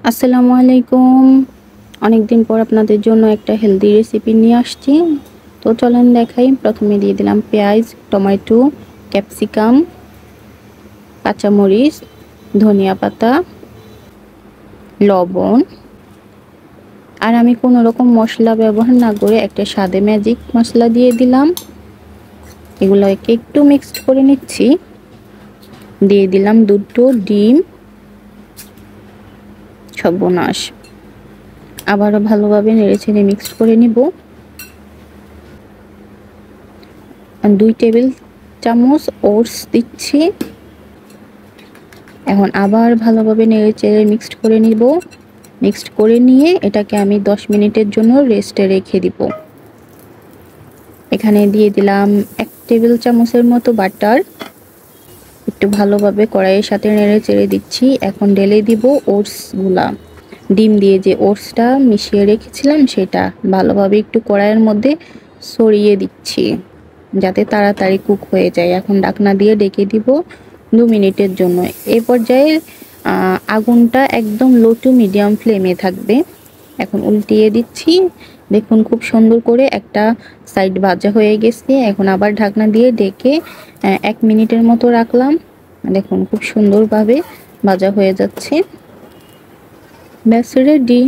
আসসালামু আলাইকুম। অনেকদিন পর আপনাদের জন্য একটা হেলদি রেসিপি নিয়ে আসছি। তো চলেন দেখাই। প্রথমে দিয়ে দিলাম পেঁয়াজ, টমেটো, ক্যাপসিকাম, কাঁচামরিচ, ধনিয়া পাতা, লবণ। আর আমি কোনো রকম মশলা ব্যবহার না করে একটা সাদে ম্যাজিক মশলা দিয়ে দিলাম। এগুলোকে একটু মিক্সড করে নিচ্ছি। দিয়ে দিলাম দুটো ডিম। সর্বনাশ। আবারও ভালোভাবে নেড়েচেড়ে মিক্সড করে নিব। 2 টেবিল চামচ ওটস দিচ্ছি। এখন আবার ভালোভাবে নেড়েচেড়ে মিক্সড করে নিব। মিক্সড করে নিয়ে এটাকে আমি 10 মিনিটের জন্য রেস্টে রেখে দিব। এখানে দিয়ে দিলাম 1 টেবিল চামচের মতো বাটার। একটু ভালোভাবে কড়াইয়ের সাথে নেড়েচেড়ে দিচ্ছি। এখন ঢেলে দিব ওটসগুলা। ডিম দিয়ে যে ওটসটা মিশিয়ে রেখেছিলাম সেটা ভালোভাবে একটু কড়াইয়ের মধ্যে ছড়িয়ে দিচ্ছি যাতে তাড়াতাড়ি কুক হয়ে যায়। এখন ঢাকনা দিয়ে ঢেকে দিব 2 মিনিটের জন্য। এই পর্যায়ে আগুনটা একদম লো টু মিডিয়াম ফ্লেমে থাকবে। এখন উল্টিয়ে দিচ্ছি। দেখুন খুব সুন্দর করে একটা সাইড ভাজা হয়ে গেছে। এখন আবার ঢাকনা দিয়ে ঢেকে 1 মিনিটের মতো রাখলাম। দেখুন খুব সুন্দরভাবে ভাজা হয়ে যাচ্ছে। ব্যাস রেডি।